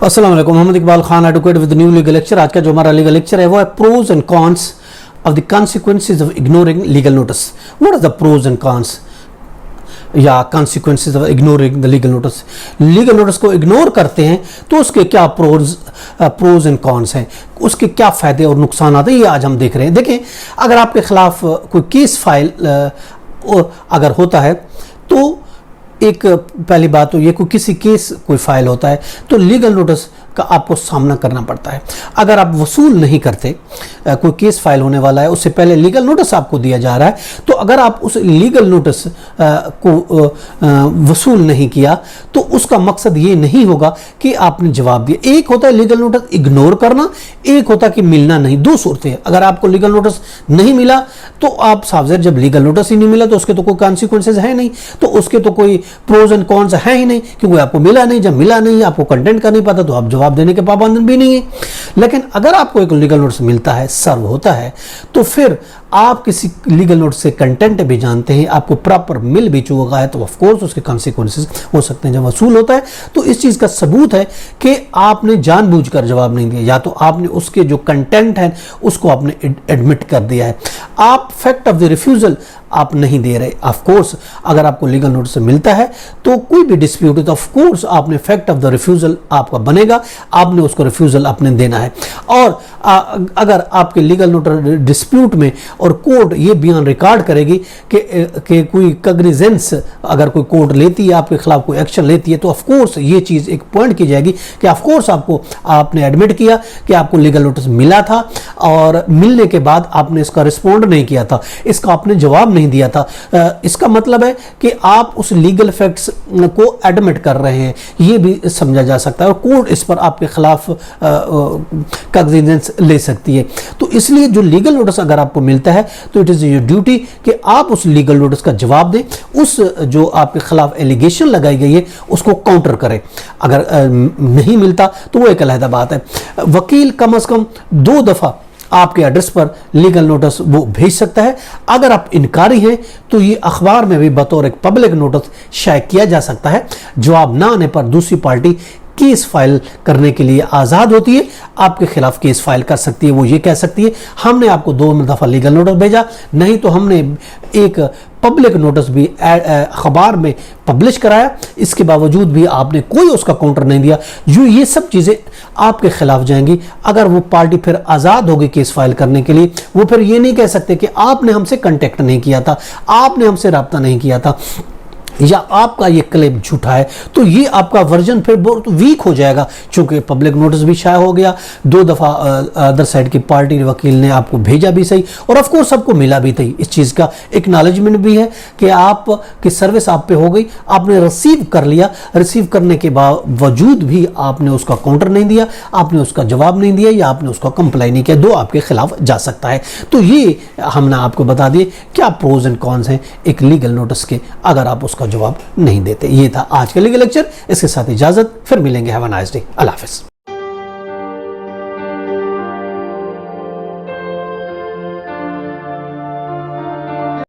अस्सलाम वालेकुम। Mohammad Iqbal Khan, advocate with new legal lecture. आज का जो हमारा लीगल लेक्चर है वो है pros and cons of the consequences of ignoring legal notice. What are the pros and cons या consequences of ignoring the legal notice. Legal notice को ignore करते हैं तो उसके क्या प्रोज एंड कॉन्स हैं, उसके क्या फायदे और नुकसान आते हैं, ये आज हम देख रहे हैं। देखें, अगर आपके खिलाफ कोई केस फाइल अगर होता है तो एक पहली बात तो ये कोई किसी केस कोई फाइल होता है तो लीगल नोटिस का आपको सामना करना पड़ता है। अगर आप वसूल नहीं करते, कोई केस फाइल होने वाला है उससे पहले लीगल नोटिस आपको दिया जा रहा है, तो अगर आप उस लीगल नोटिस को वसूल नहीं किया तो उसका मकसद ये नहीं होगा कि आपने जवाब दिया। एक होता है लीगल नोटिस इग्नोर करना, एक होता है कि मिलना नहीं। दो सूरतें हैं। अगर आपको लीगल नोटिस नहीं मिला तो आप सावधान, जब लीगल नोटिस ही नहीं मिला तो उसके तो कोई कॉन्सिक्वेंसेज है नहीं, तो उसके तो कोई प्रोज एंड कॉन्स है ही नहीं, क्योंकि आपको मिला नहीं। जब मिला नहीं, आपको कंटेंट का नहीं पता, तो आप जवाब देने के पाबंद भी नहीं है। लेकिन अगर आपको एक लीगल नोटिस मिलता है, सर्व होता है, तो फिर आप किसी लीगल नोटिस से कंटेंट भी जानते हैं, आपको प्रॉपर मिल भी चुका है, तो ऑफ कोर्स उसके कॉन्सिक्वेंसेस हो सकते हैं। जब वसूल होता है तो इस चीज का सबूत है कि आपने जानबूझकर जवाब नहीं दिया, या तो आपने उसके जो कंटेंट है उसको आपने एडमिट कर दिया है। आप फैक्ट ऑफ द रिफ्यूजल आप नहीं दे रहे। ऑफ कोर्स अगर आपको लीगल नोटिस मिलता है तो कोई भी डिस्प्यूट है तो ऑफ कोर्स आपने फैक्ट ऑफ द रिफ्यूजल आपका बनेगा, आपने उसको रिफ्यूजल आपने देना है। और अगर आपके लीगल नोटिस डिस्प्यूट में और कोर्ट ये बयान रिकॉर्ड करेगी कि कोई कग्निजेंस अगर कोई कोर्ट लेती है, आपके खिलाफ कोई एक्शन लेती है, तो ऑफ कोर्स ये चीज एक पॉइंट की जाएगी कि ऑफ कोर्स आपने एडमिट किया कि आपको लीगल नोटिस मिला था और मिलने के बाद आपने इसका रिस्पॉन्ड नहीं किया था, इसका आपने जवाब नहीं दिया था। इसका मतलब है कि आप उस लीगल फैक्ट्स को एडमिट कर रहे हैं, ये भी समझा जा सकता है और कोर्ट इस पर आपके खिलाफ कग्निजेंस ले सकती है। तो इसलिए जो लीगल नोटिस अगर आपको मिलता है तो इट इज योर ड्यूटी कि आप उस लीगल नोटिस का जवाब दें, उस जो आपके खिलाफ एलिगेशन लगाई गई है उसको काउंटर करें। अगर नहीं मिलता तो वो एक अलग बात है। वकील कम से कम 2 दफा आपके एड्रेस पर लीगल नोटिस वो भेज सकता है। अगर आप इनकारी हैं तो ये अखबार में भी बतौर एक पब्लिक नोटिस शाया किया जा सकता है। जवाब ना आने पर दूसरी पार्टी केस फाइल करने के लिए आज़ाद होती है, आपके खिलाफ केस फाइल कर सकती है। वो ये कह सकती है हमने आपको 2 दफ़ा लीगल नोटिस भेजा, नहीं तो हमने एक पब्लिक नोटिस भी अखबार में पब्लिश कराया, इसके बावजूद भी आपने कोई उसका काउंटर नहीं दिया। जो ये सब चीज़ें आपके खिलाफ जाएंगी। अगर वो पार्टी फिर आज़ाद होगी केस फाइल करने के लिए, वो फिर ये नहीं कह सकते कि आपने हमसे कंटेक्ट नहीं किया था, आपने हमसे रब्ता नहीं किया था, या आपका ये क्लेम झूठा है। तो ये आपका वर्जन फिर बहुत वीक हो जाएगा, क्योंकि पब्लिक नोटिस भी शाया हो गया, 2 दफ़ा अदर साइड की पार्टी वकील ने आपको भेजा भी सही, और ऑफ कोर्स सबको मिला भी सही। इस चीज़ का एक्नॉलेजमेंट भी है कि आपकी सर्विस आप पे हो गई, आपने रिसीव कर लिया। रिसीव करने के बावजूद भी आपने उसका काउंटर नहीं दिया, आपने उसका जवाब नहीं दिया, या आपने उसका कंप्लाई नहीं किया, 2 आपके खिलाफ जा सकता है। तो ये हमने आपको बता दिए क्या प्रोज एंड कॉन्स हैं एक लीगल नोटिस के अगर आप उसका जवाब नहीं देते। ये था आज का लीगल लेक्चर। इसके साथ इजाजत, फिर मिलेंगे। Have a nice day. अल्लाह हाफिज़।